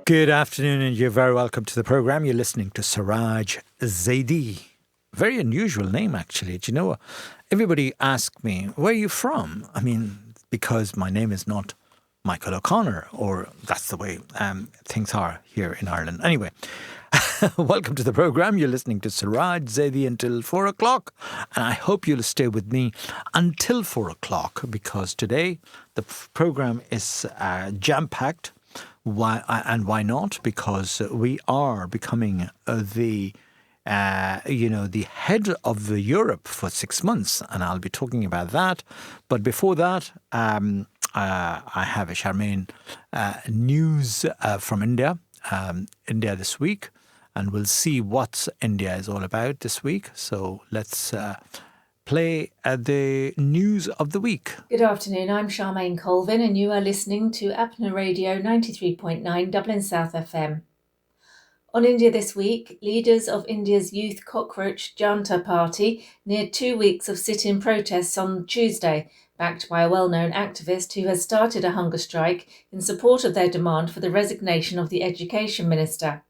Good afternoon, and you're very welcome to the programme. You're listening to SIRAJ ZAIDI. Very unusual name, actually. Do you know what? Everybody asks me, where are you from? I mean, because my name is not Michael O'Connor, or that's the way things are here in Ireland. Anyway, welcome to the programme. You're listening to SIRAJ ZAIDI until 4 o'clock. And I hope you'll stay with me until 4 o'clock, because today the programme is jam-packed. Why not? Because we are becoming the head of Europe for 6 months, and I'll be talking about that. But before that, I have a Charmaine news from India this week, and we'll see what India is all about this week. So let's play the news of the week. Good afternoon, I'm Charmaine Colvin and you are listening to Apna Radio 93.9 Dublin South FM. On India this week, leaders of India's Youth Cockroach Janta Party neared 2 weeks of sit-in protests on Tuesday, backed by a well-known activist who has started a hunger strike in support of their demand for the resignation of the Education Minister.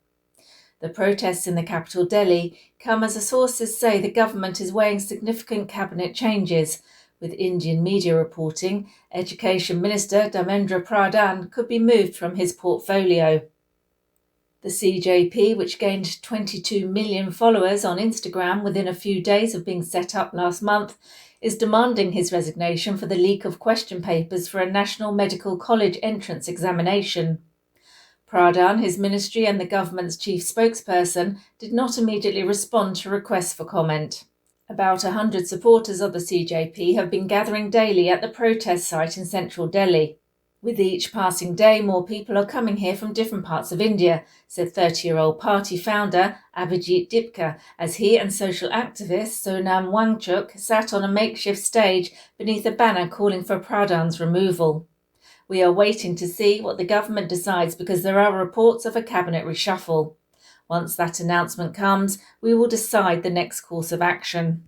The protests in the capital, Delhi, come as sources say the government is weighing significant cabinet changes. With Indian media reporting, Education Minister Dharmendra Pradhan could be moved from his portfolio. The CJP, which gained 22 million followers on Instagram within a few days of being set up last month, is demanding his resignation for the leak of question papers for a national medical college entrance examination. Pradhan, his ministry and the government's chief spokesperson did not immediately respond to requests for comment. About 100 supporters of the CJP have been gathering daily at the protest site in central Delhi. With each passing day, more people are coming here from different parts of India, said 30-year-old party founder Abhijit Dipka, as he and social activist Sonam Wangchuk sat on a makeshift stage beneath a banner calling for Pradhan's removal. We are waiting to see what the government decides because there are reports of a cabinet reshuffle. Once that announcement comes, we will decide the next course of action.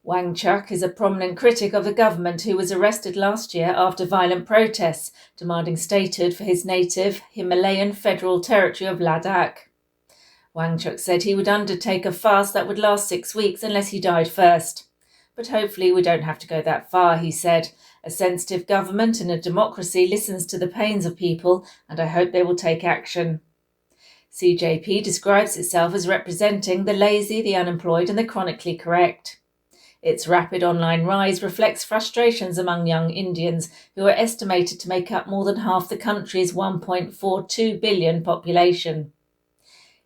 Wangchuk is a prominent critic of the government who was arrested last year after violent protests demanding statehood for his native Himalayan federal territory of Ladakh. Wangchuk said he would undertake a fast that would last 6 weeks unless he died first. But hopefully we don't have to go that far, he said. A sensitive government in a democracy listens to the pains of people, and I hope they will take action. CJP describes itself as representing the lazy, the unemployed and the chronically correct. Its rapid online rise reflects frustrations among young Indians, who are estimated to make up more than half the country's 1.42 billion population.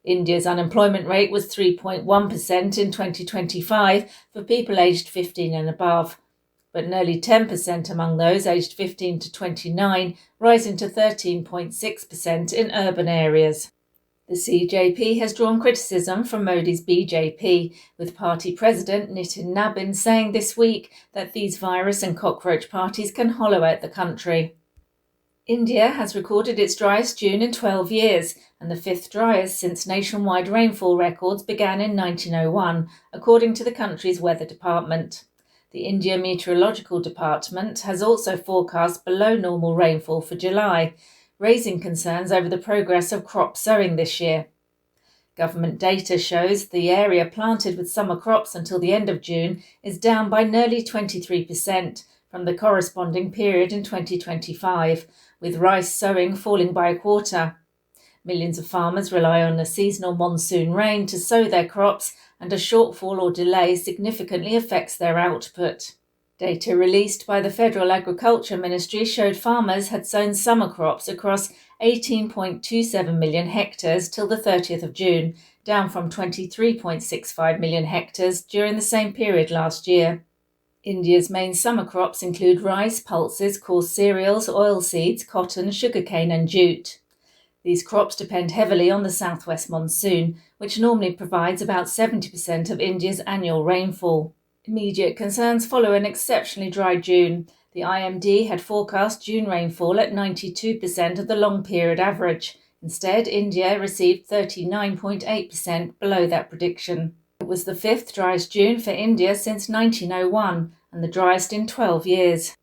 India's unemployment rate was 3.1% in 2025 for people aged 15 and above, but nearly 10% among those aged 15 to 29, rising to 13.6% in urban areas. The CJP has drawn criticism from Modi's BJP, with party president Nitin Nabin saying this week that these virus and cockroach parties can hollow out the country. India has recorded its driest June in 12 years, and the fifth driest since nationwide rainfall records began in 1901, according to the country's weather department. The India Meteorological Department has also forecast below normal rainfall for July, raising concerns over the progress of crop sowing this year. Government data shows the area planted with summer crops until the end of June is down by nearly 23% from the corresponding period in 2025, with rice sowing falling by a quarter. Millions of farmers rely on a seasonal monsoon rain to sow their crops, and a shortfall or delay significantly affects their output. Data released by the Federal Agriculture Ministry showed farmers had sown summer crops across 18.27 million hectares till the 30th of June, down from 23.65 million hectares during the same period last year. India's main summer crops include rice, pulses, coarse cereals, oilseeds, cotton, sugarcane and jute. These crops depend heavily on the southwest monsoon, which normally provides about 70% of India's annual rainfall. Immediate concerns follow an exceptionally dry June. The IMD had forecast June rainfall at 92% of the long period average. Instead, India received 39.8% below that prediction. It was the fifth driest June for India since 1901 and the driest in 12 years.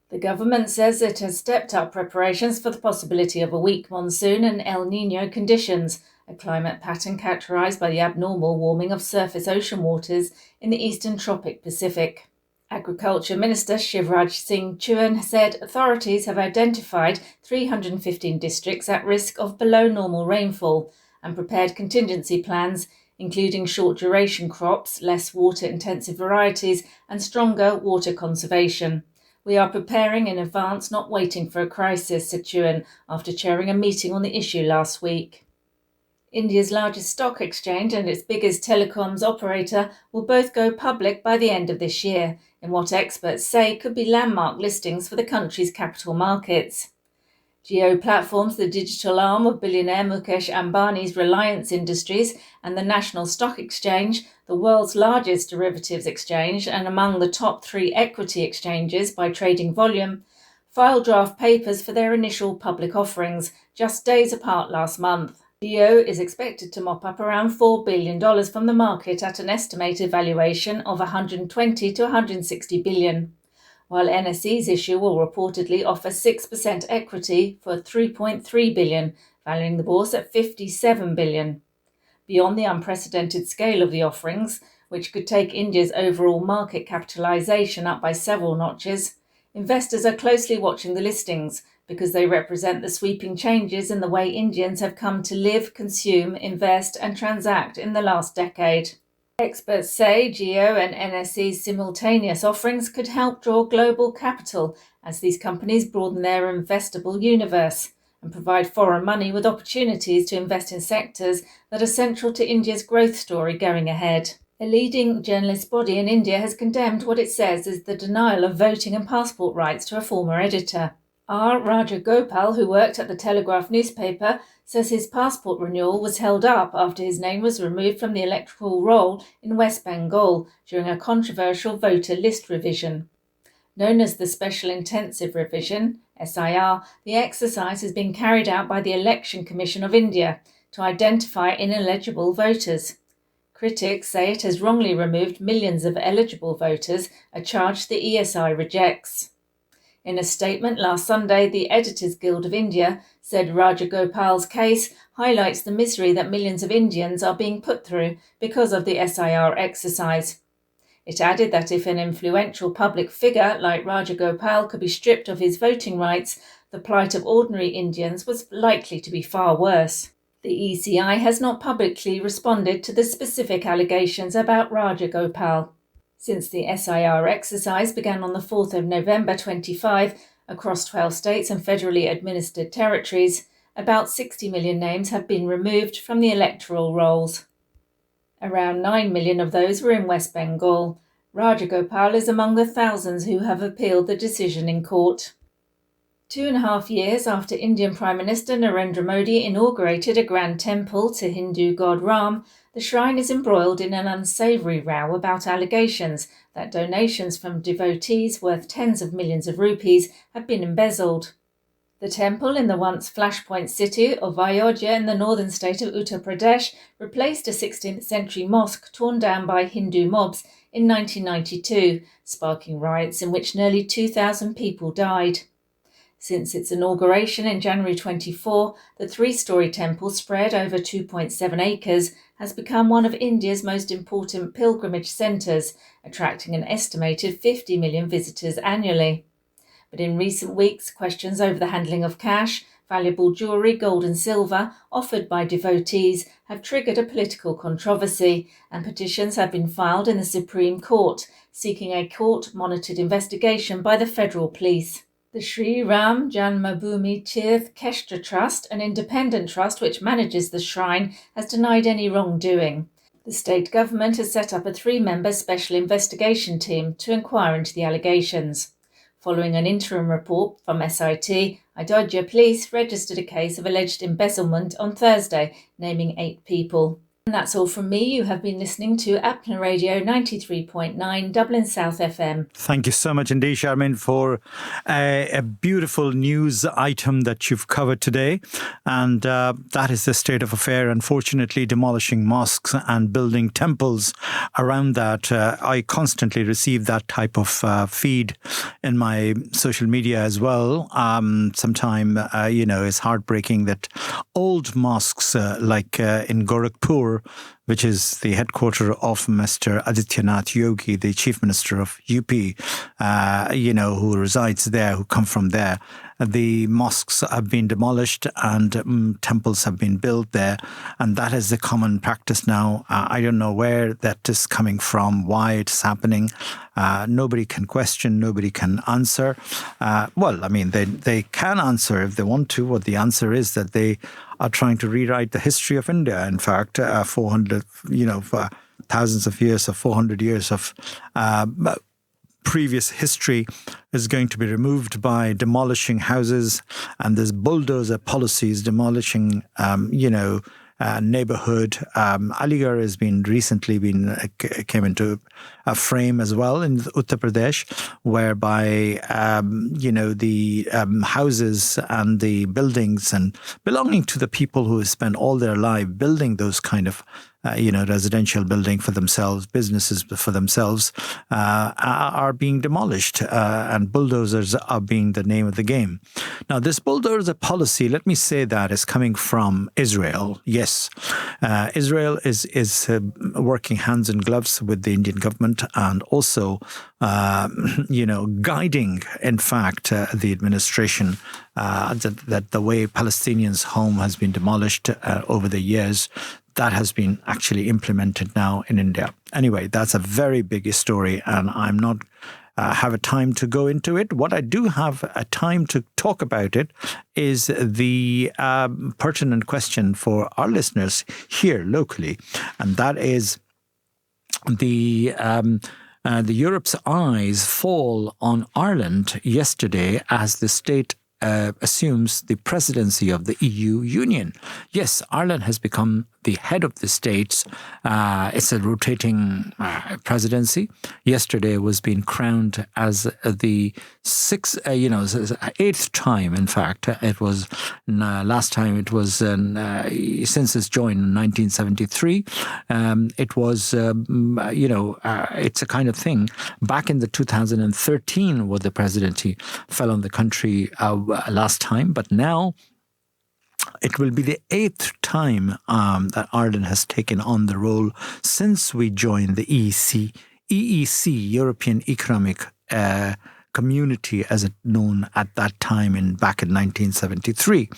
The government says it has stepped up preparations for the possibility of a weak monsoon and El Niño conditions, a climate pattern characterized by the abnormal warming of surface ocean waters in the eastern tropic Pacific. Agriculture Minister SIRAJ Singh Chouhan said authorities have identified 315 districts at risk of below normal rainfall and prepared contingency plans, including short-duration crops, less water-intensive varieties, and stronger water conservation. We are preparing in advance, not waiting for a crisis, said Chouhan after chairing a meeting on the issue last week. India's largest stock exchange and its biggest telecoms operator will both go public by the end of this year, in what experts say could be landmark listings for the country's capital markets. Jio Platforms, the digital arm of billionaire Mukesh Ambani's Reliance Industries, and the National Stock Exchange, the world's largest derivatives exchange and among the top 3 equity exchanges by trading volume, filed draft papers for their initial public offerings, just days apart last month. Jio is expected to mop up around $4 billion from the market at an estimated valuation of $120 to $160 billion. While NSE's issue will reportedly offer 6% equity for $3.3 billion, valuing the bourse at $57 billion. Beyond the unprecedented scale of the offerings, which could take India's overall market capitalization up by several notches, investors are closely watching the listings because they represent the sweeping changes in the way Indians have come to live, consume, invest, and transact in the last decade. Experts say Jio and NSE's simultaneous offerings could help draw global capital as these companies broaden their investable universe and provide foreign money with opportunities to invest in sectors that are central to India's growth story going ahead. A leading journalist body in India has condemned what it says is the denial of voting and passport rights to a former editor. R. Rajagopal, who worked at the Telegraph newspaper, says his passport renewal was held up after his name was removed from the electoral roll in West Bengal during a controversial voter list revision. Known as the Special Intensive Revision, SIR, the exercise has been carried out by the Election Commission of India to identify ineligible voters. Critics say it has wrongly removed millions of eligible voters, a charge the ESI rejects. In a statement last Sunday, the Editors Guild of India said Rajagopal's case highlights the misery that millions of Indians are being put through because of the SIR exercise. It added that if an influential public figure like Rajagopal could be stripped of his voting rights, the plight of ordinary Indians was likely to be far worse. The ECI has not publicly responded to the specific allegations about Rajagopal. Since the SIR exercise began on the 4th of November 25 across 12 states and federally administered territories, about 60 million names have been removed from the electoral rolls. Around 9 million of those were in West Bengal. Rajagopal is among the thousands who have appealed the decision in court. 2.5 years after Indian Prime Minister Narendra Modi inaugurated a grand temple to Hindu god Ram, the shrine is embroiled in an unsavoury row about allegations that donations from devotees worth tens of millions of rupees have been embezzled. The temple in the once flashpoint city of Ayodhya in the northern state of Uttar Pradesh replaced a 16th century mosque torn down by Hindu mobs in 1992, sparking riots in which nearly 2,000 people died. Since its inauguration in January 24, the 3-storey temple, spread over 2.7 acres, has become one of India's most important pilgrimage centres, attracting an estimated 50 million visitors annually. But in recent weeks, questions over the handling of cash, valuable jewellery, gold and silver, offered by devotees have triggered a political controversy, and petitions have been filed in the Supreme Court, seeking a court-monitored investigation by the federal police. The Sri Ram Janmabhoomi Tirth Kshestra Trust, an independent trust which manages the shrine, has denied any wrongdoing. The state government has set up a 3-member special investigation team to inquire into the allegations. Following an interim report from SIT, Ayodhya police registered a case of alleged embezzlement on Thursday, naming 8 people. And that's all from me. You have been listening to Apna Radio 93.9 Dublin South FM. Thank you so much indeed, Charmaine, for a beautiful news item that you've covered today. And that is the state of affair, unfortunately, demolishing mosques and building temples around that. I constantly receive that type of feed in my social media as well. Sometimes, it's heartbreaking that old mosques like in Gorakhpur, which is the headquarters of Mr. Adityanath Yogi, the Chief Minister of UP, who resides there, who come from there. The mosques have been demolished and temples have been built there. And that is the common practice now. I don't know where that is coming from, why it's happening. Nobody can question, nobody can answer. They can answer if they want to. What the answer is that they are trying to rewrite the history of India. In fact, 400, for thousands of years or 400 years of previous history is going to be removed by demolishing houses, and there's bulldozer policies demolishing, neighborhood. Aligarh has recently came into a frame as well in Uttar Pradesh, whereby the houses and the buildings and belonging to the people who spend all their life building those kind of residential building for themselves, businesses for themselves, are being demolished, and bulldozers are being the name of the game. Now, this bulldozer policy, let me say that, is coming from Israel. Yes, Israel is working hands in gloves with the Indian government and also, guiding, in fact, the administration that the way Palestinians' home has been demolished over the years, that has been actually implemented now in India. Anyway, that's a very big story, and I'm not have a time to go into it. What I do have a time to talk about it is the pertinent question for our listeners here locally, and that is the Europe's eyes fall on Ireland yesterday as the state assumes the presidency of the EU Union. Yes, Ireland has become the head of the states. It's a rotating presidency. Yesterday was being crowned as the eighth time. In fact, it was last time. It was since it's joined in 1973. It was it's a kind of thing. Back in the 2013, where the presidency fell on the country last time, but now it will be the eighth time that Ireland has taken on the role since we joined the EEC, European Economic Community, as it known at that time back in 1973.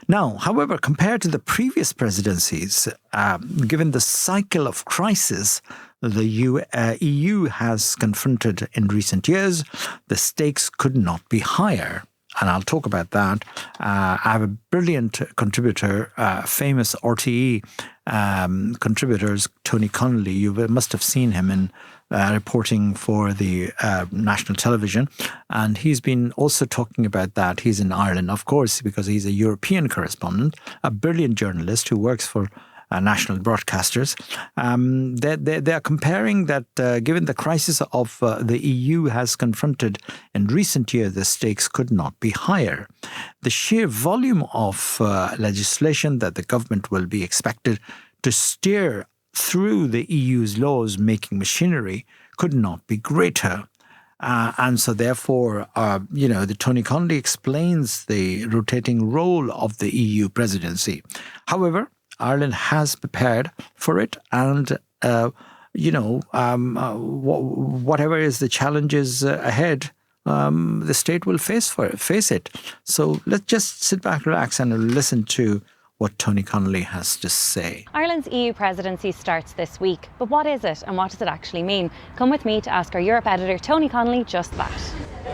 Now, however, compared to the previous presidencies, given the cycle of crisis the EU has confronted in recent years, the stakes could not be higher. And I'll talk about that. I have a brilliant contributor, famous RTE contributors, Tony Connolly. You must have seen him in reporting for the national television. And he's been also talking about that. He's in Ireland, of course, because he's a European correspondent, a brilliant journalist who works for national broadcasters. They are comparing that given the crisis of the EU has confronted in recent years, the stakes could not be higher. The sheer volume of legislation that the government will be expected to steer through the EU's laws-making machinery could not be greater. And so therefore, the Tony Connolly explains the rotating role of the EU presidency. However, Ireland has prepared for it, and whatever is the challenges ahead, the state will face it. So let's just sit back, relax, and listen to what Tony Connolly has to say. Ireland's EU presidency starts this week, but what is it and what does it actually mean? Come with me to ask our Europe editor Tony Connolly just that.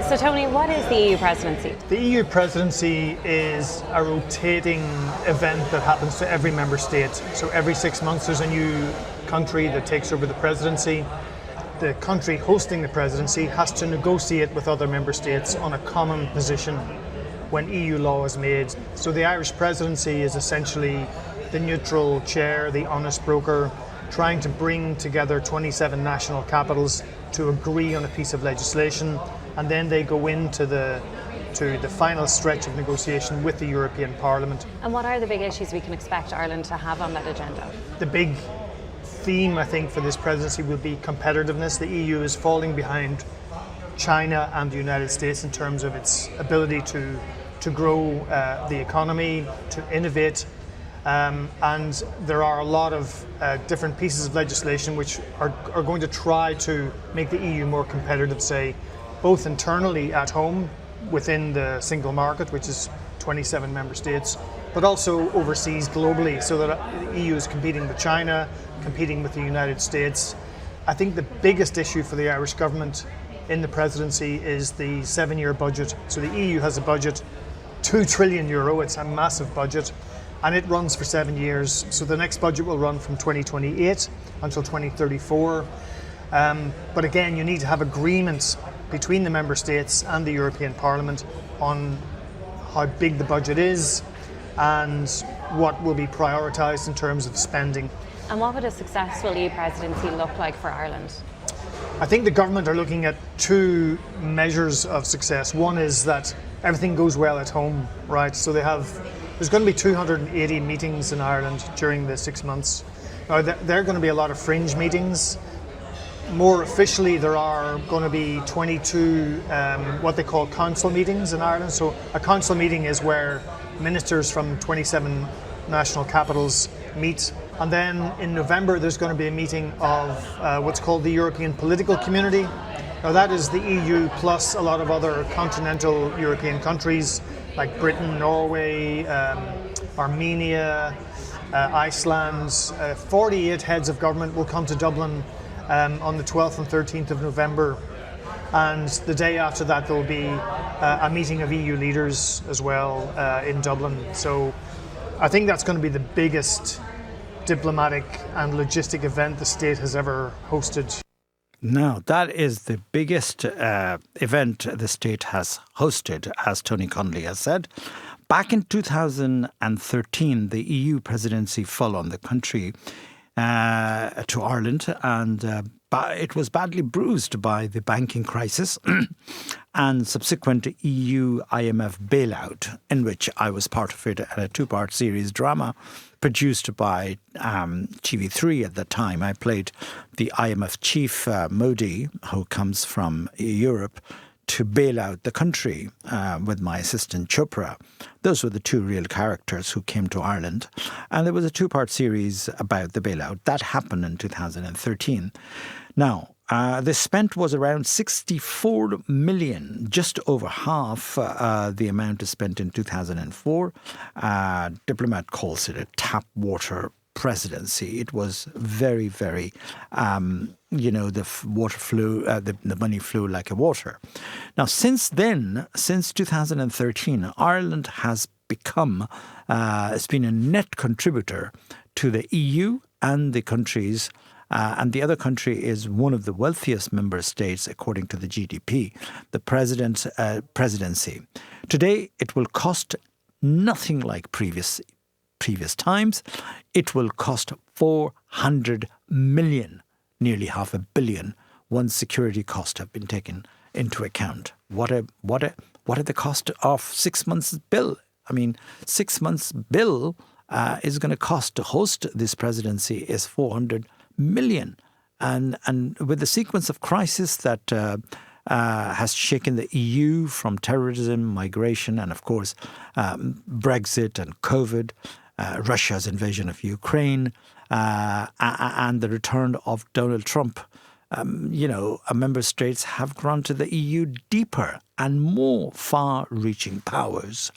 So Tony, what is the EU presidency? The EU presidency is a rotating event that happens to every member state. So every 6 months there's a new country that takes over the presidency. The country hosting the presidency has to negotiate with other member states on a common position when EU law is made. So the Irish presidency is essentially the neutral chair, the honest broker, trying to bring together 27 national capitals to agree on a piece of legislation, and then they go into the final stretch of negotiation with the European Parliament. And what are the big issues we can expect Ireland to have on that agenda? The big theme, I think, for this presidency will be competitiveness. The EU is falling behind China and the United States in terms of its ability to grow the economy, to innovate. And there are a lot of different pieces of legislation which are going to try to make the EU more competitive, say, both internally at home within the single market, which is 27 member states, but also overseas globally, so that the EU is competing with China, competing with the United States. I think the biggest issue for the Irish government in the presidency is the 7-year budget. So the EU has a budget, €2 trillion, it's a massive budget, and it runs for 7 years. So the next budget will run from 2028 until 2034. But again, you need to have agreements between the member states and the European Parliament on how big the budget is and what will be prioritised in terms of spending. And what would a successful EU presidency look like for Ireland? I think the government are looking at two measures of success. One is that everything goes well at home, right? So there's going to be 280 meetings in Ireland during the 6 months. Now, there are going to be a lot of fringe meetings. More officially, there are going to be 22 what they call council meetings in Ireland. So a council meeting is where ministers from 27 national capitals meet. And then in November, there's going to be a meeting of what's called the European Political Community. Now that is the EU plus a lot of other continental European countries like Britain, Norway, Armenia, Iceland. 48 heads of government will come to Dublin on the 12th and 13th of November. And the day after that, there will be a meeting of EU leaders as well in Dublin. So I think that's going to be the biggest diplomatic and logistic event the state has ever hosted. Now, that is the biggest event the state has hosted, as Tony Connolly has said. Back in 2013, the EU presidency fell on the country to Ireland, and it was badly bruised by the banking crisis and subsequent EU IMF bailout, in which I was part of it, a two-part series drama produced by TV3 at the time. I played the IMF chief, Modi, who comes from Europe, to bail out the country with my assistant Chopra. Those were the two real characters who came to Ireland. And there was a two-part series about the bailout. That happened in 2013. Now, the spent was around 64 million, just over half the amount spent in 2004. Diplomat calls it a tap water presidency. It was very, very, the water flew, the money flew like a water. Now, since then, since 2013, Ireland has become, it's been a net contributor to the EU and the countries. And the other country is one of the wealthiest member states according to the GDP, the presidency. Today, it will cost nothing like previous times. It will cost 400 million, nearly $500 million, once security costs have been taken into account. What are the cost of 6 months' bill? I mean, 6 months' bill is going to cost to host this presidency is 400 million. And with the sequence of crisis that has shaken the EU from terrorism, migration, and of course Brexit and COVID, Russia's invasion of Ukraine, and the return of Donald Trump, member states have granted the EU deeper and more far-reaching powers.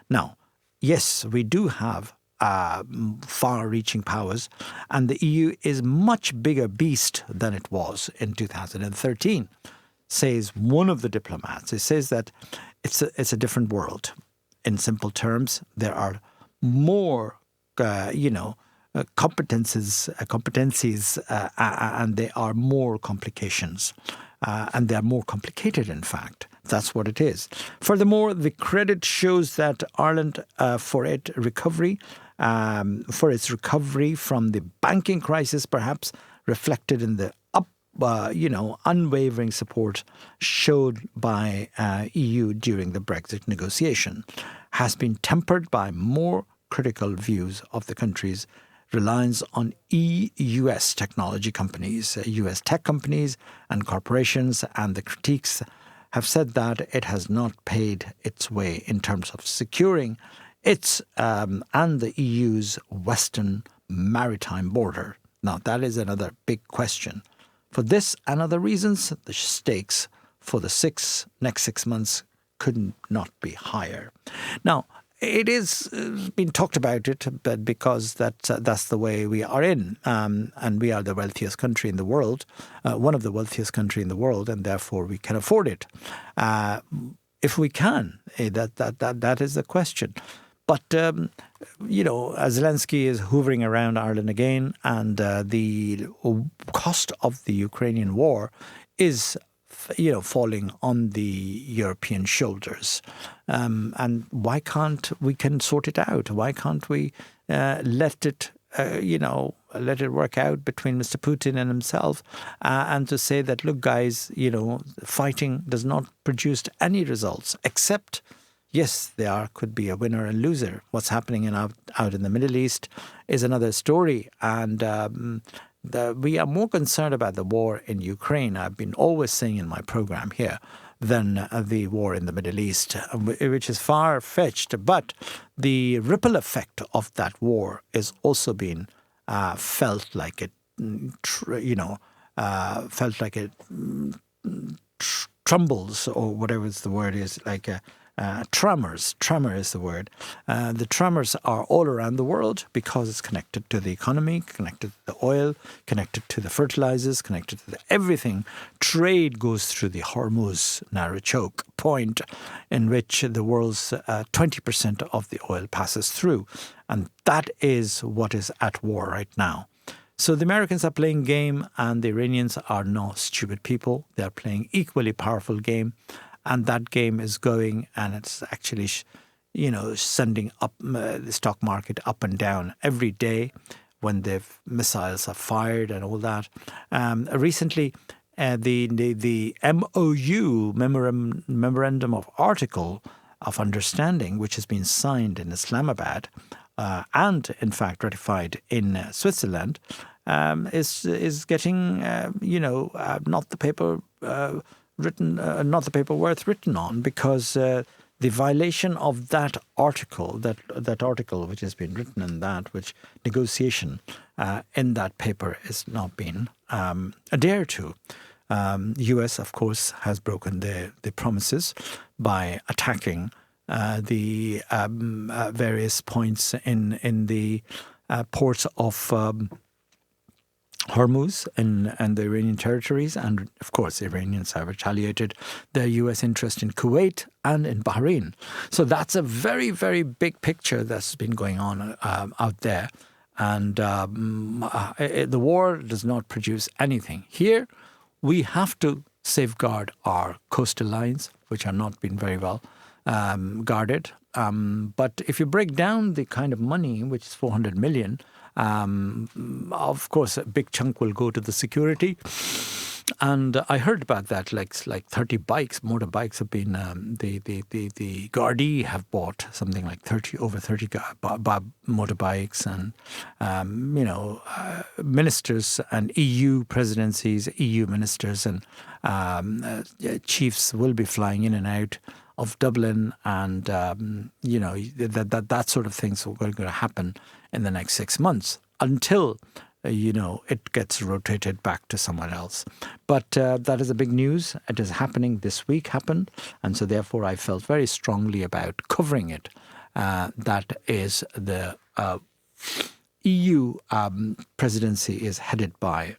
Now, yes, we do have far-reaching powers, and the EU is much bigger beast than it was in 2013, says one of the diplomats. It says that it's a different world. In simple terms, there are more, competencies, and there are more complications. and they are more complicated, in fact. That's what it is. Furthermore, the credit shows that Ireland, for its recovery from the banking crisis, perhaps reflected in the unwavering support showed by EU during the Brexit negotiation, has been tempered by more critical views of the country's reliance on US technology companies, US tech companies and corporations, and the critiques have said that it has not paid its way in terms of securing its and the EU's western maritime border. Now, that is another big question. For this and other reasons, the stakes for the next 6 months could not be higher. Now, it is been talked about it, but because that's the way we are in, and we are the wealthiest country in the world, one of the wealthiest country in the world, and therefore we can afford it. If we can, that is the question. But Zelensky is hovering around Ireland again, and the cost of the Ukrainian war is falling on the European shoulders. And why can't we sort it out? Why can't we let it work out between Mr. Putin and himself, and to say that, look, guys, fighting does not produce any results, except, yes, there could be a winner and loser. What's happening out in the Middle East is another story. And we are more concerned about the war in Ukraine, I've been always saying in my program here, than the war in the Middle East, which is far-fetched. But the ripple effect of that war is also being felt like it trembles, or whatever the word is, like tremors. Tremor is the word. The tremors are all around the world because it's connected to the economy, connected to the oil, connected to the fertilizers, connected to everything. Trade goes through the Hormuz narrow choke point, in which the world's 20% of the oil passes through. And that is what is at war right now. So the Americans are playing game, and the Iranians are no stupid people. They are playing equally powerful game. And that game is going, and it's actually, sending up the stock market up and down every day when the missiles are fired and all that. Recently, the MOU, Memorandum of Article of Understanding, which has been signed in Islamabad and, in fact, ratified in Switzerland, is getting, not the paper not the paper worth written on, because the violation of that article, that article which has been written in that, which negotiation in that paper is not being adhered to. US, of course, has broken the promises by attacking the various points in the ports of Hormuz and the Iranian territories, and of course Iranians have retaliated their US interest in Kuwait and in Bahrain. So that's a very, very big picture that's been going on out there, and the war does not produce anything. Here we have to safeguard our coastal lines, which are not being very well guarded. But if you break down the kind of money, which is 400 million, of course, a big chunk will go to the security. And I heard about that, like 30 bikes, motorbikes have been, the Gardaí have bought something like over 30 motorbikes, and, ministers and EU presidencies, EU ministers and chiefs will be flying in and out of Dublin, and, that sort of things are going to happen in the next 6 months until it gets rotated back to someone else. But that is a big news. It is happening this week, happened. And so therefore I felt very strongly about covering it. That is the EU presidency is headed by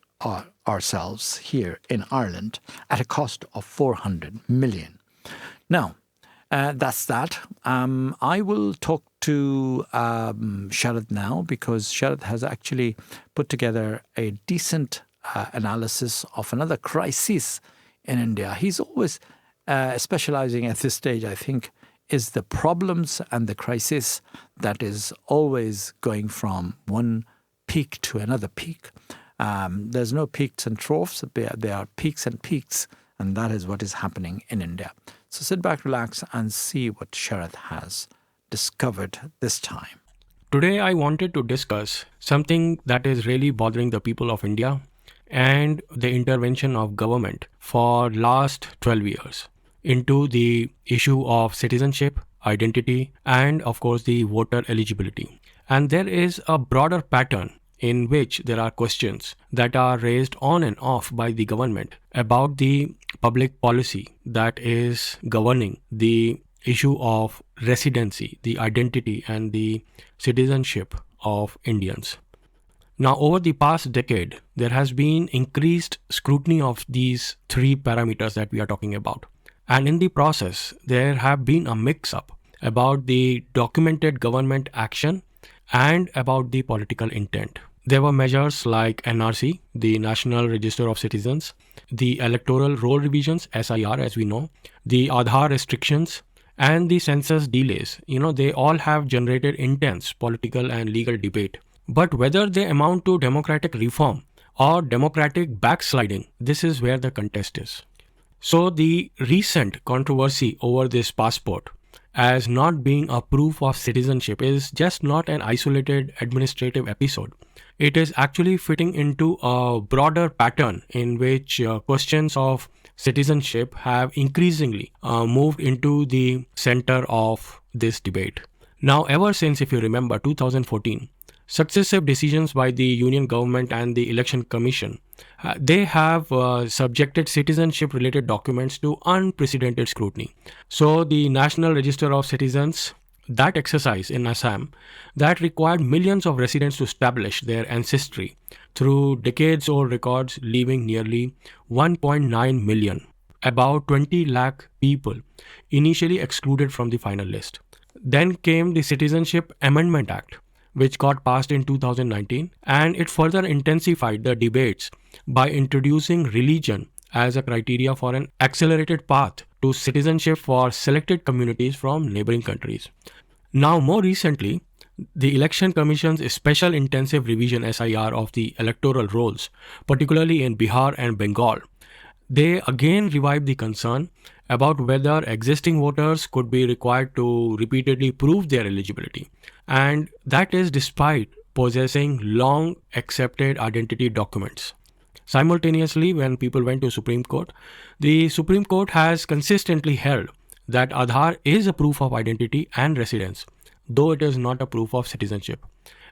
ourselves here in Ireland at a cost of 400 million. Now, that's that. I will talk to Sharad now, because Sharad has actually put together a decent analysis of another crisis in India. He's always specializing at this stage, I think, is the problems and the crisis that is always going from one peak to another peak. There's no peaks and troughs. There are peaks and peaks, and that is what is happening in India. So sit back, relax, and see what Sharath has discovered this time. Today, I wanted to discuss something that is really bothering the people of India and the intervention of government for last 12 years into the issue of citizenship, identity, and of course the voter eligibility. And there is a broader pattern in which there are questions that are raised on and off by the government about the public policy that is governing the issue of residency, the identity, and the citizenship of Indians. Now, over the past decade, there has been increased scrutiny of these three parameters that we are talking about. And in the process, there have been a mix-up about the documented government action and about the political intent. There were measures like NRC, the National Register of Citizens, the Electoral Roll Revisions, SIR as we know, the Aadhaar restrictions, and the census delays. They all have generated intense political and legal debate. But whether they amount to democratic reform or democratic backsliding, this is where the contest is. So the recent controversy over this passport as not being a proof of citizenship is just not an isolated administrative episode. It is actually fitting into a broader pattern in which questions of citizenship have increasingly moved into the center of this debate. Now, ever since, if you remember, 2014, successive decisions by the Union government and the Election Commission, they have subjected citizenship-related documents to unprecedented scrutiny. So the National Register of Citizens, that exercise in Assam, that required millions of residents to establish their ancestry through decades-old records, leaving nearly 1.9 million, about 20 lakh people, initially excluded from the final list. Then came the Citizenship Amendment Act, which got passed in 2019, and it further intensified the debates by introducing religion as a criteria for an accelerated path to citizenship for selected communities from neighboring countries. Now, more recently, the Election Commission's Special Intensive Revision SIR of the electoral rolls, particularly in Bihar and Bengal, they again revived the concern about whether existing voters could be required to repeatedly prove their eligibility. And that is despite possessing long accepted identity documents. Simultaneously, when people went to Supreme Court, the Supreme Court has consistently held that Aadhaar is a proof of identity and residence, though it is not a proof of citizenship.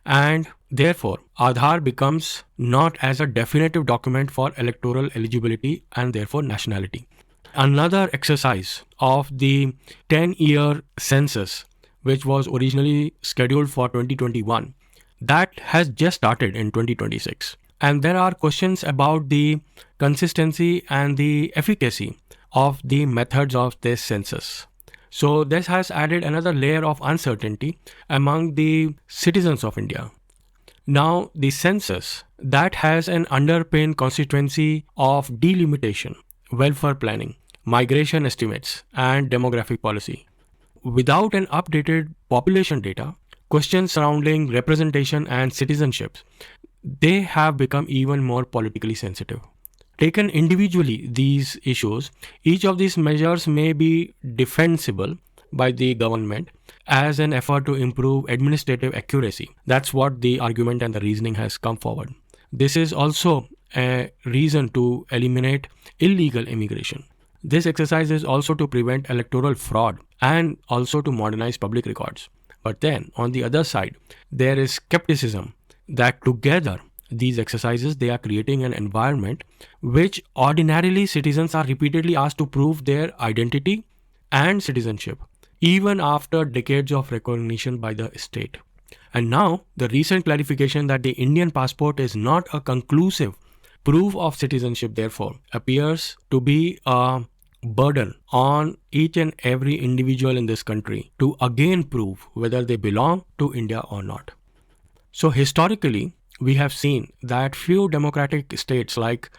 And therefore, Aadhaar becomes not as a definitive document for electoral eligibility and therefore nationality. Another exercise of the 10-year census, which was originally scheduled for 2021, that has just started in 2026. And there are questions about the consistency and the efficacy of the methods of this census. So this has added another layer of uncertainty among the citizens of India. Now, the census, that has an underpinned constituency of delimitation, welfare planning, migration estimates, and demographic policy. Without an updated population data, questions surrounding representation and citizenship, they have become even more politically sensitive. Taken individually, these issues, each of these measures may be defensible by the government as an effort to improve administrative accuracy. That's what the argument and the reasoning has come forward. This is also a reason to eliminate illegal immigration. This exercise is also to prevent electoral fraud and also to modernize public records. But then, on the other side, there is skepticism that together, these exercises, they are creating an environment which ordinarily citizens are repeatedly asked to prove their identity and citizenship, even after decades of recognition by the state. And now, the recent clarification that the Indian passport is not a conclusive proof of citizenship, therefore, appears to be a burden on each and every individual in this country to again prove whether they belong to India or not. So historically, we have seen that few democratic states like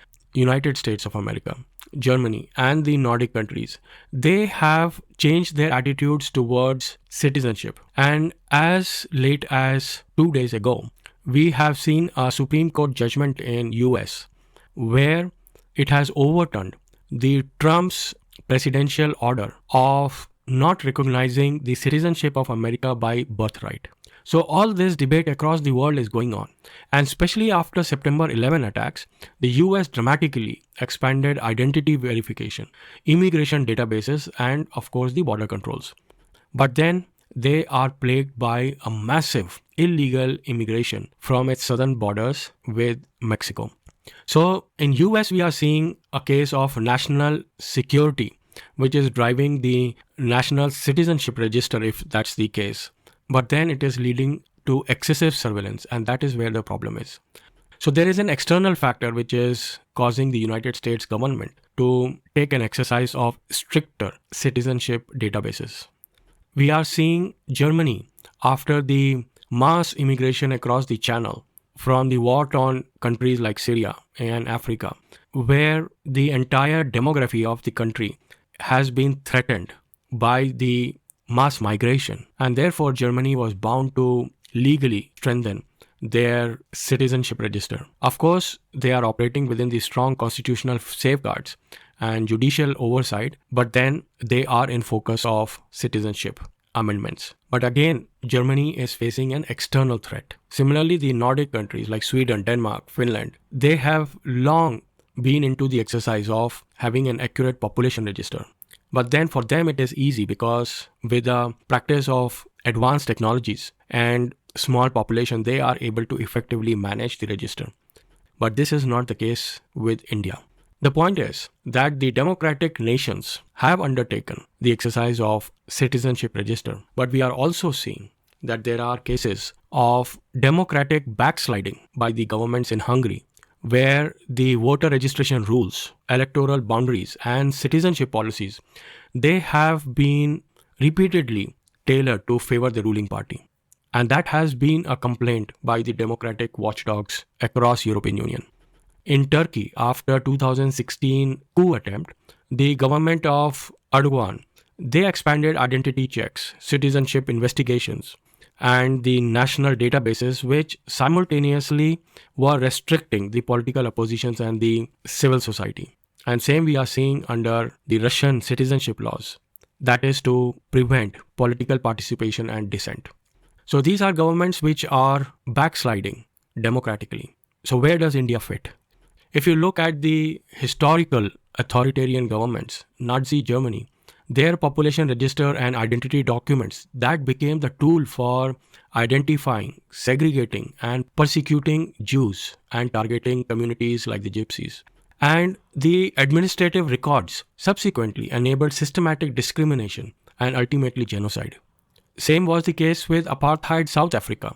United States of America, Germany, and the Nordic countries, they have changed their attitudes towards citizenship. And as late as 2 days ago, we have seen a Supreme Court judgment in US where it has overturned the Trump's presidential order of not recognizing the citizenship of America by birthright. So all this debate across the world is going on. And especially after September 11 attacks, the US dramatically expanded identity verification, immigration databases, and of course the border controls. But then they are plagued by a massive illegal immigration from its southern borders with Mexico. So in US, we are seeing a case of national security, which is driving the national citizenship register, if that's the case. But then it is leading to excessive surveillance, and that is where the problem is. So there is an external factor which is causing the United States government to take an exercise of stricter citizenship databases. We are seeing Germany, after the mass immigration across the channel from the war-torn countries like Syria and Africa, where the entire demography of the country has been threatened by the mass migration, and therefore Germany was bound to legally strengthen their citizenship register. Of course, they are operating within the strong constitutional safeguards and judicial oversight, but then they are in focus of citizenship amendments. But again, Germany is facing an external threat. Similarly, the Nordic countries like Sweden, Denmark, Finland, they have long been into the exercise of having an accurate population register. But then for them it is easy because with the practice of advanced technologies and small population, they are able to effectively manage the register. But this is not the case with India. The point is that the democratic nations have undertaken the exercise of citizenship register, but we are also seeing that there are cases of democratic backsliding by the governments in Hungary, where the voter registration rules, electoral boundaries, and citizenship policies, they have been repeatedly tailored to favor the ruling party. And that has been a complaint by the democratic watchdogs across European Union. In Turkey, after 2016 coup attempt, the government of Erdogan, they expanded identity checks, citizenship investigations, and the national databases, which simultaneously were restricting the political oppositions and the civil society. And same we are seeing under the Russian citizenship laws, that is to prevent political participation and dissent. So these are governments which are backsliding democratically. So where does India fit? If you look at the historical authoritarian governments, Nazi Germany, their population register and identity documents, that became the tool for identifying, segregating, and persecuting Jews and targeting communities like the Gypsies. And the administrative records subsequently enabled systematic discrimination and ultimately genocide. Same was the case with apartheid South Africa.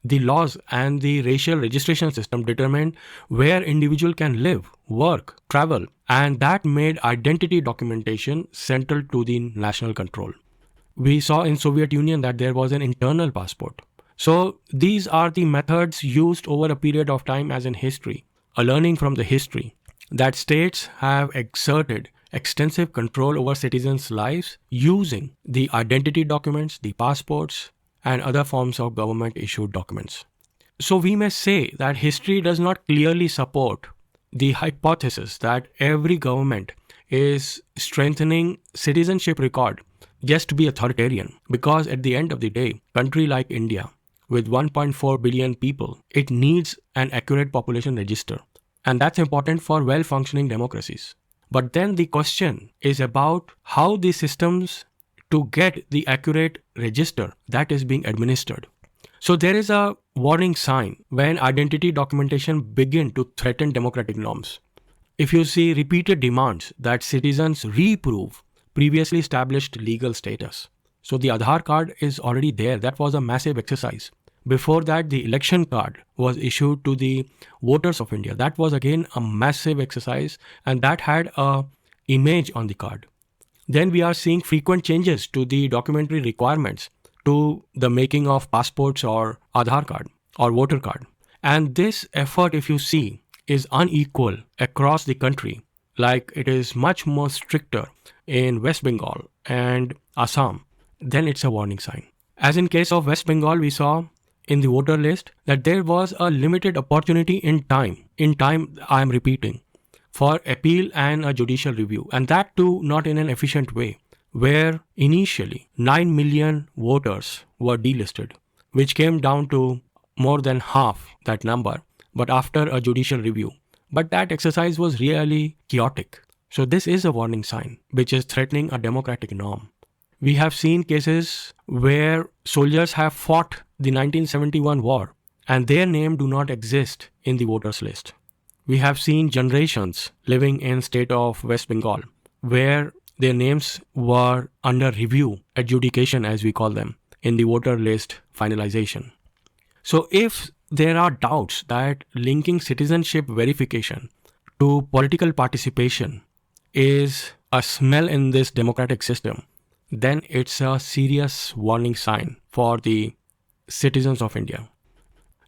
The laws and the racial registration system determined where individual can live, work, travel, and that made identity documentation central to the national control. We saw in Soviet Union that there was an internal passport. So these are the methods used over a period of time as in history, a learning from the history, that states have exerted extensive control over citizens' lives using the identity documents, the passports, and other forms of government-issued documents. So we may say that history does not clearly support the hypothesis that every government is strengthening citizenship record just to be authoritarian, because at the end of the day, country like India, with 1.4 billion people, it needs an accurate population register. And that's important for well-functioning democracies. But then the question is about how the systems to get the accurate register that is being administered. So there is a warning sign when identity documentation begin to threaten democratic norms. If you see repeated demands that citizens reprove previously established legal status. So the Aadhaar card is already there. That was a massive exercise. Before that, the election card was issued to the voters of India. That was again a massive exercise, and that had a image on the card. Then we are seeing frequent changes to the documentary requirements to the making of passports or Aadhaar card or voter card. And this effort, if you see, is unequal across the country, like it is much more stricter in West Bengal and Assam, then it's a warning sign. As in case of West Bengal, we saw in the voter list that there was a limited opportunity in time, I am repeating, for appeal and a judicial review, and that too not in an efficient way, where initially 9 million voters were delisted, which came down to more than half that number, but after a judicial review. But that exercise was really chaotic. So this is a warning sign, which is threatening a democratic norm. We have seen cases where soldiers have fought the 1971 war and their name do not exist in the voters list. We have seen generations living in state of West Bengal where their names were under review, adjudication as we call them, in the voter list finalization. So if there are doubts that linking citizenship verification to political participation is a smell in this democratic system, then it's a serious warning sign for the citizens of India.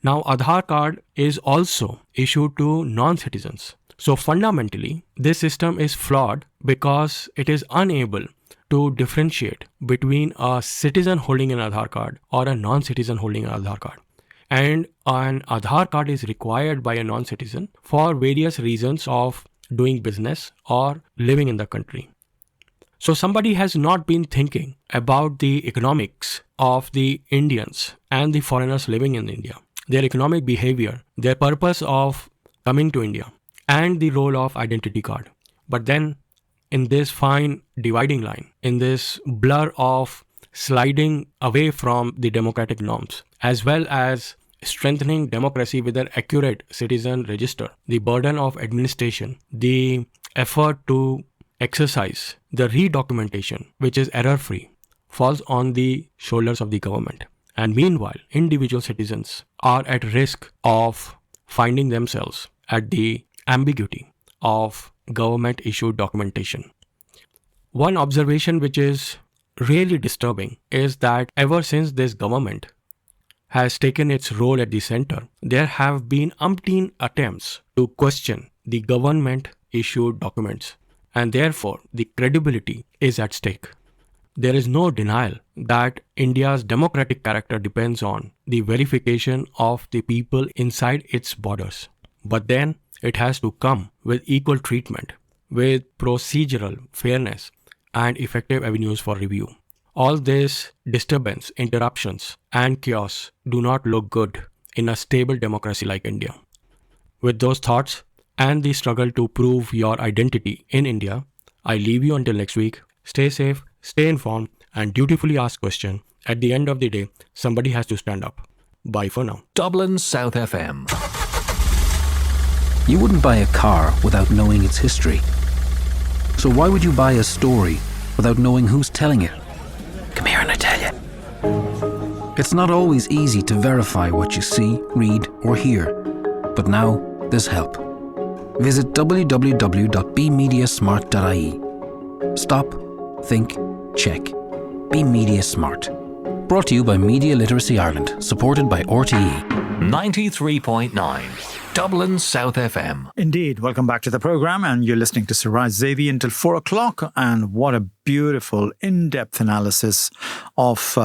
Now, Aadhaar card is also issued to non-citizens. So fundamentally, this system is flawed because it is unable to differentiate between a citizen holding an Aadhaar card or a non-citizen holding an Aadhaar card. And an Aadhaar card is required by a non-citizen for various reasons of doing business or living in the country. So somebody has not been thinking about the economics of the Indians and the foreigners living in India, their economic behavior, their purpose of coming to India, and the role of identity card. But then in this fine dividing line, in this blur of sliding away from the democratic norms, as well as strengthening democracy with an accurate citizen register, the burden of administration, the effort to exercise the redocumentation, which is error-free, falls on the shoulders of the government. And meanwhile, individual citizens are at risk of finding themselves at the ambiguity of government-issued documentation. One observation which is really disturbing is that ever since this government has taken its role at the center, there have been umpteen attempts to question the government-issued documents, and therefore the credibility is at stake. There is no denial that India's democratic character depends on the verification of the people inside its borders. But then it has to come with equal treatment, with procedural fairness and effective avenues for review. All this disturbance, interruptions, and chaos do not look good in a stable democracy like India. With those thoughts and the struggle to prove your identity in India, I leave you until next week. Stay safe, stay informed, and dutifully ask questions. At the end of the day, somebody has to stand up. Bye for now. Dublin South FM. You wouldn't buy a car without knowing its history. So why would you buy a story without knowing who's telling it? Come here and I tell you. It's not always easy to verify what you see, read, or hear. But now there's help. Visit www.bemediasmart.ie. Stop, think, check. Be Media Smart. Brought to you by Media Literacy Ireland, supported by RTE. 93.9 Dublin South FM. Indeed. Welcome back to the programme, and you're listening to SIRAJ ZAIDI until 4 o'clock. And what a beautiful, in-depth analysis of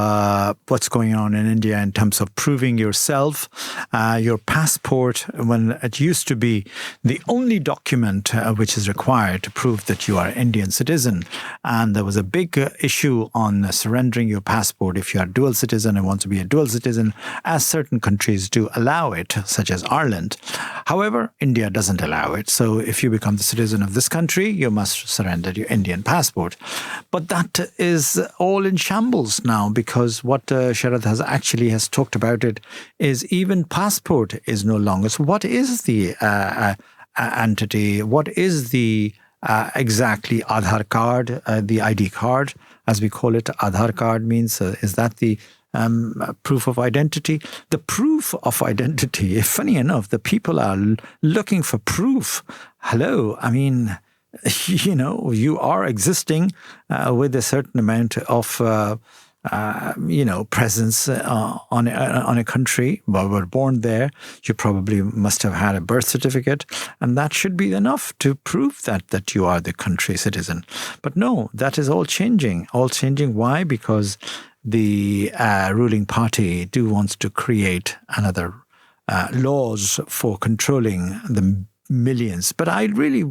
what's going on in India in terms of proving yourself. Your passport, when it used to be the only document which is required to prove that you are an Indian citizen. And there was a big issue on surrendering your passport if you are a dual citizen and want to be a dual citizen, as certain countries do allow it, such as Ireland. However, India doesn't allow it. So if you become the citizen of this country, you must surrender your Indian passport. But that is all in shambles now, because what Sharad has talked about it is even passport is no longer. So what is the entity? What is the exactly Aadhaar card, the ID card, as we call it? Aadhaar card means, is that the proof of identity? The proof of identity, funny enough, the people are looking for proof. Hello, I mean, you know, you are existing with a certain amount of presence on a country, but were born there. You probably must have had a birth certificate, and that should be enough to prove that you are the country citizen. But no, that is all changing. All changing. Why? Because the ruling party wants to create another laws for controlling the millions. But I really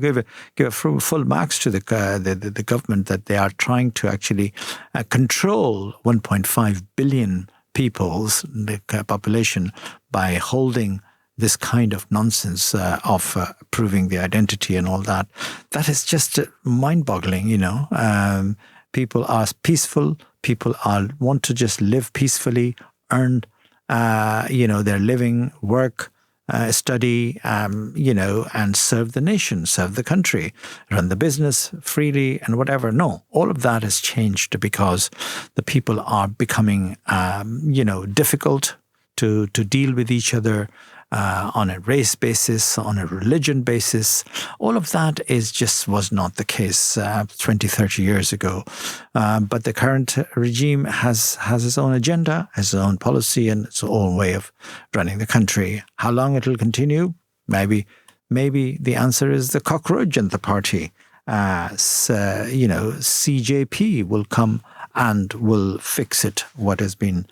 give full marks to the government that they are trying to actually control 1.5 billion people's population by holding this kind of nonsense of proving the identity and all that. That is just mind-boggling, people are peaceful. People want to just live peacefully, earn, their living, work, study, and serve the nation, serve the country, run the business freely and whatever. No, all of that has changed because the people are becoming, difficult to deal with each other on a race basis, on a religion basis. All of that was not the case 20, 30 years ago. But the current regime has its own agenda, has its own policy, and its own way of running the country. How long it will continue? Maybe the answer is the cockroach in the party. CJP will come and will fix it, what has been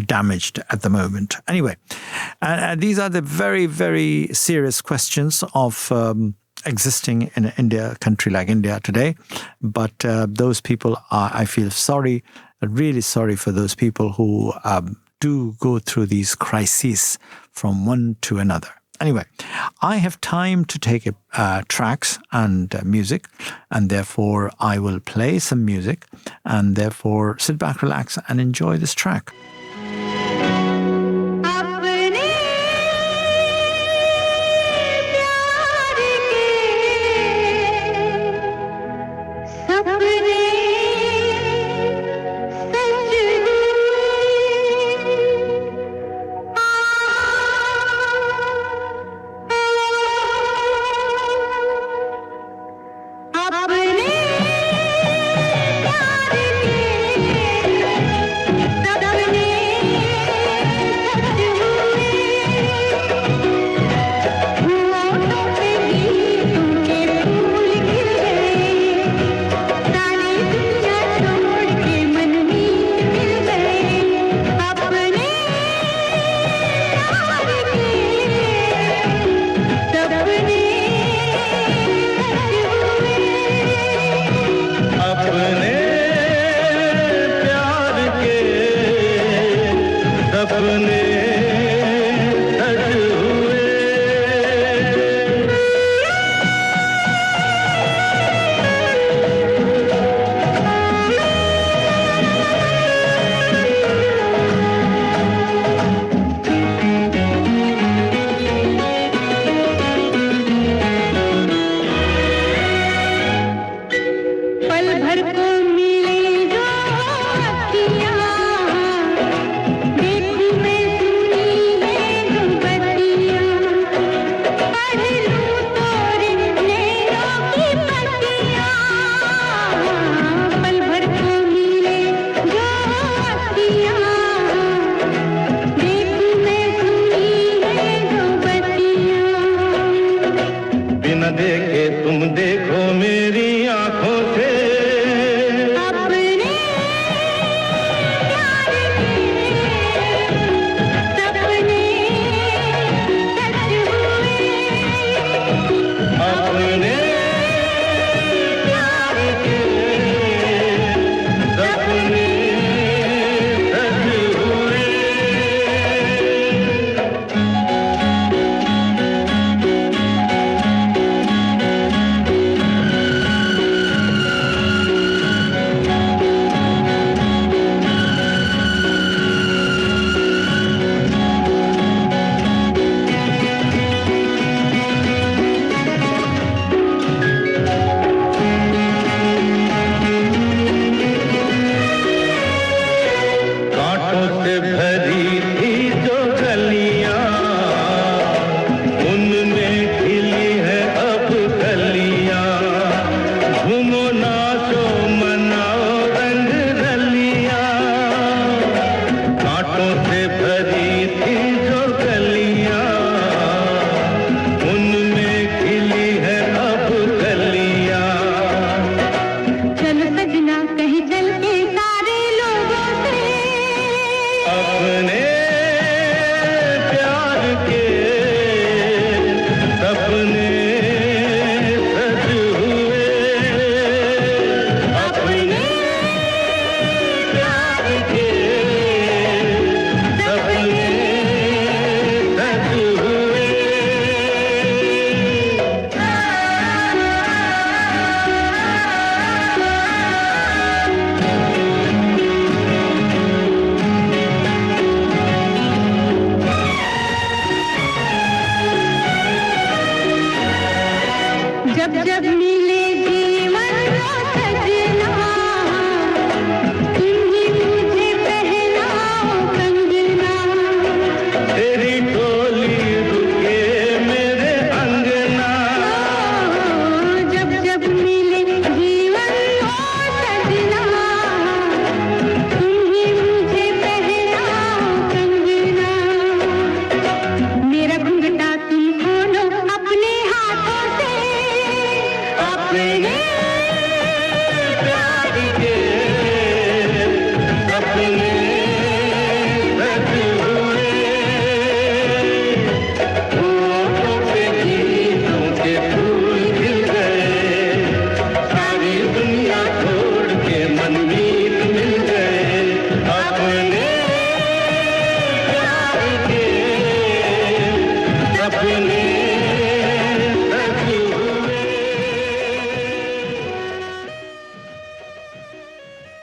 damaged at the moment. Anyway, these are the very, very serious questions of existing in a country like India today. But those people I feel sorry, really sorry for those people who do go through these crises from one to another. Anyway, I have time to take tracks and music, and therefore I will play some music, and therefore sit back, relax, and enjoy this track. देखूं मैं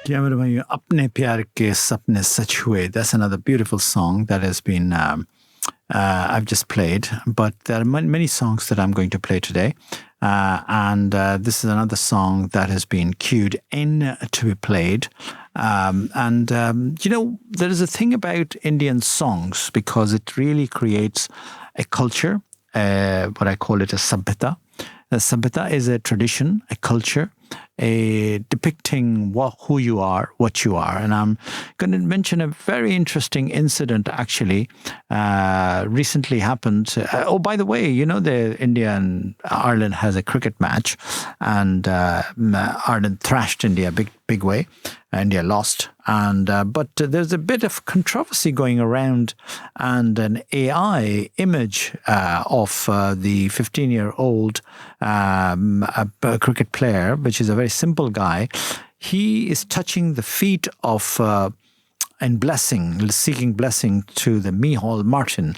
क्या मेरे भाइयों, अपने प्यार के सपने सच हुए. That's another beautiful song that has been I've just played, but there are many songs that I'm going to play today, and this is another song that has been queued in to be played. There is a thing about Indian songs because it really creates a culture, what I call it a sabhita. A sabhita is a tradition, a culture, a depicting who you are, what you are. And I'm going to mention a very interesting incident actually recently happened. By the way, the India and Ireland has a cricket match, and Ireland thrashed India big way. India lost, but there's a bit of controversy going around, and an AI image of the 15-year-old cricket player, which is a very simple guy. He is touching the feet of and seeking blessing to the Mihal Martin.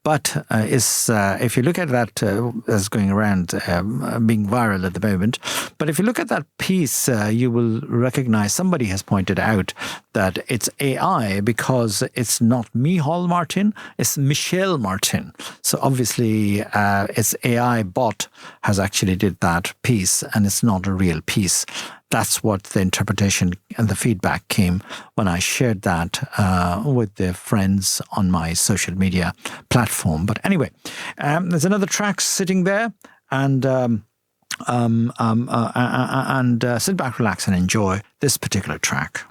But if you look at that as going around, being viral at the moment, but if you look at that piece, you will recognize, somebody has pointed out that it's AI because it's not Mihal Martin, it's Michelle Martin. So obviously it's AI bot has actually did that piece, and it's not a real piece. That's what the interpretation and the feedback came when I shared that with the friends on my social media platform. But anyway, there's another track sitting there, and sit back, relax, and enjoy this particular track.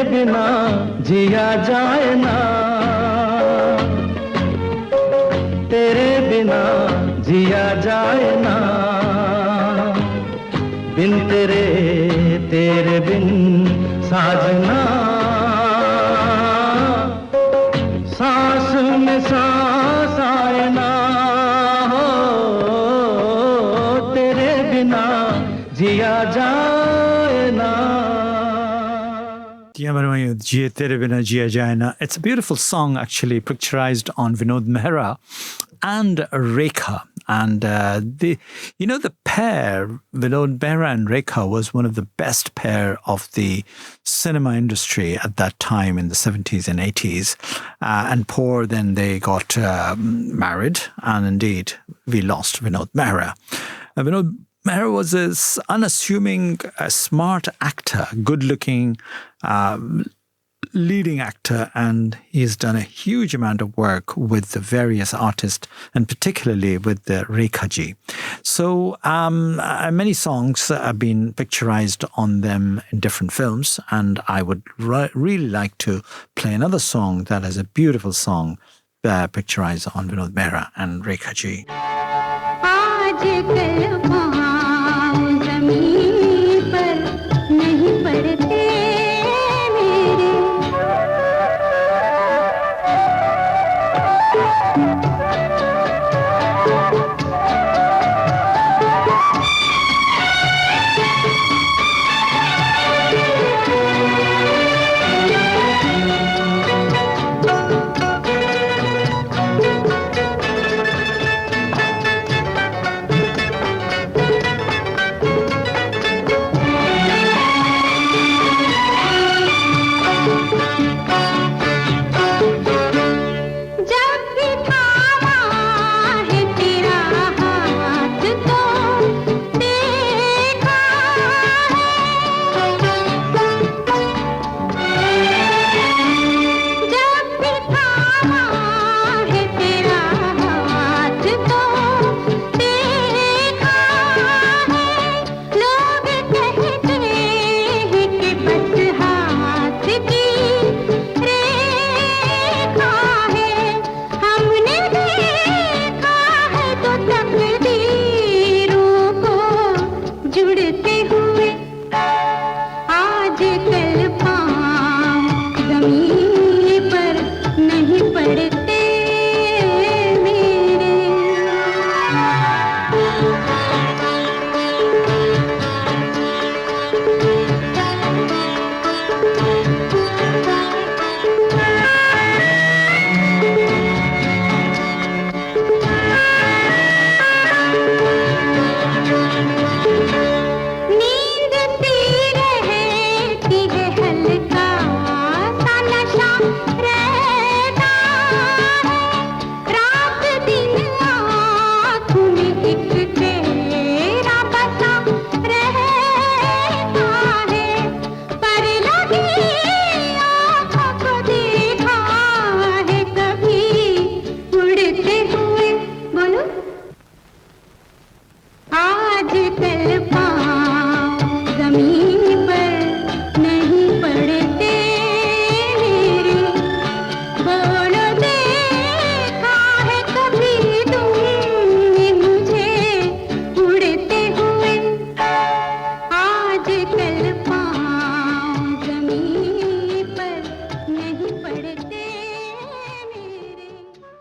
बिना जिया जाए ना, तेरे बिना जिया जाए ना। तेरे तेरे बिन साजना सांस में सांस आए ना हो तेरे बिना जिया जाए ना. Jiye Tere Bina Jiya Jaye Na. It's a beautiful song, actually, picturized on Vinod Mehra and Rekha. And the pair, Vinod Mehra and Rekha, was one of the best pair of the cinema industry at that time in the 70s and 80s. And poor, then they got married. And indeed, we lost Vinod Mehra. Vinod Mehra was an unassuming, smart actor, good-looking, leading actor, and he's done a huge amount of work with the various artists, and particularly with the Rekha ji. So many songs have been picturized on them in different films, and I would really like to play another song that is a beautiful song picturized on Vinod Mehra and Rekha ji.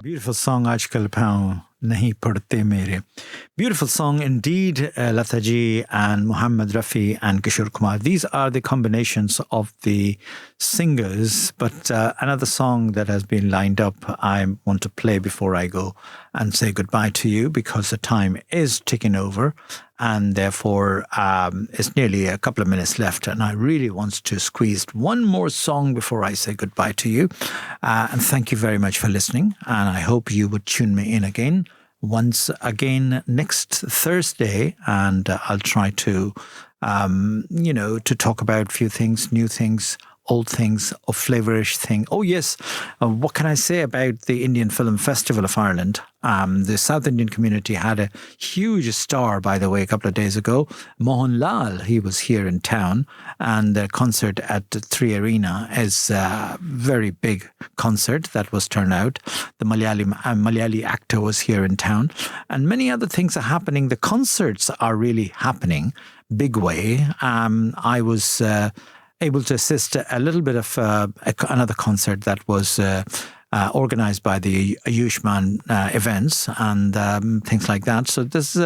Beautiful song, Aajkal Paun Nahi Padte Mere. Beautiful song indeed, Lata ji and Muhammad Rafi and Kishore Kumar. These are the combinations of the singers, but another song that has been lined up I want to play before I go and say goodbye to you, because the time is ticking over and therefore it's nearly a couple of minutes left, and I really want to squeeze one more song before I say goodbye to you. And thank you very much for listening, and I hope you would tune me in again once again next Thursday, and I'll try to to talk about a few things, new things, old things, a flavorish thing. Oh yes, what can I say about the Indian Film Festival of Ireland? The South Indian community had a huge star, by the way, a couple of days ago. Mohan Lal, he was here in town, and the concert at the 3 Arena is a very big concert that was turned out. The Malayali actor was here in town, and many other things are happening. The concerts are really happening big way. I was able to assist a little bit of another concert that was organized by the Ayushman events and things like that. So there's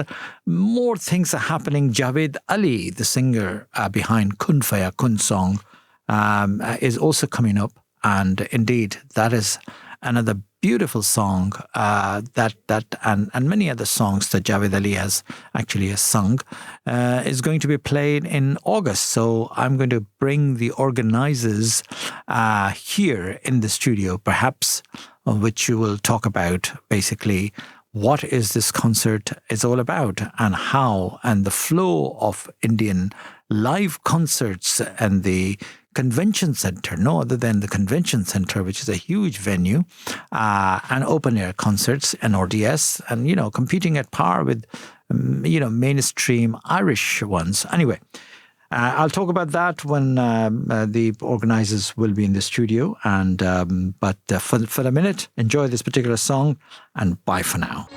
more things are happening. Javed Ali, the singer behind Kun Faya Kun song, is also coming up. And indeed, that is another beautiful song and many other songs that Javed Ali has sung is going to be played in August. So I'm going to bring the organizers here in the studio, perhaps, which you will talk about basically what is this concert is all about and how, and the flow of Indian live concerts and the convention center, no other than the convention center, which is a huge venue, and open air concerts and RDS, and competing at par with mainstream Irish ones. Anyway, I'll talk about that when the organizers will be in the studio. And but for the minute, enjoy this particular song, and bye for now.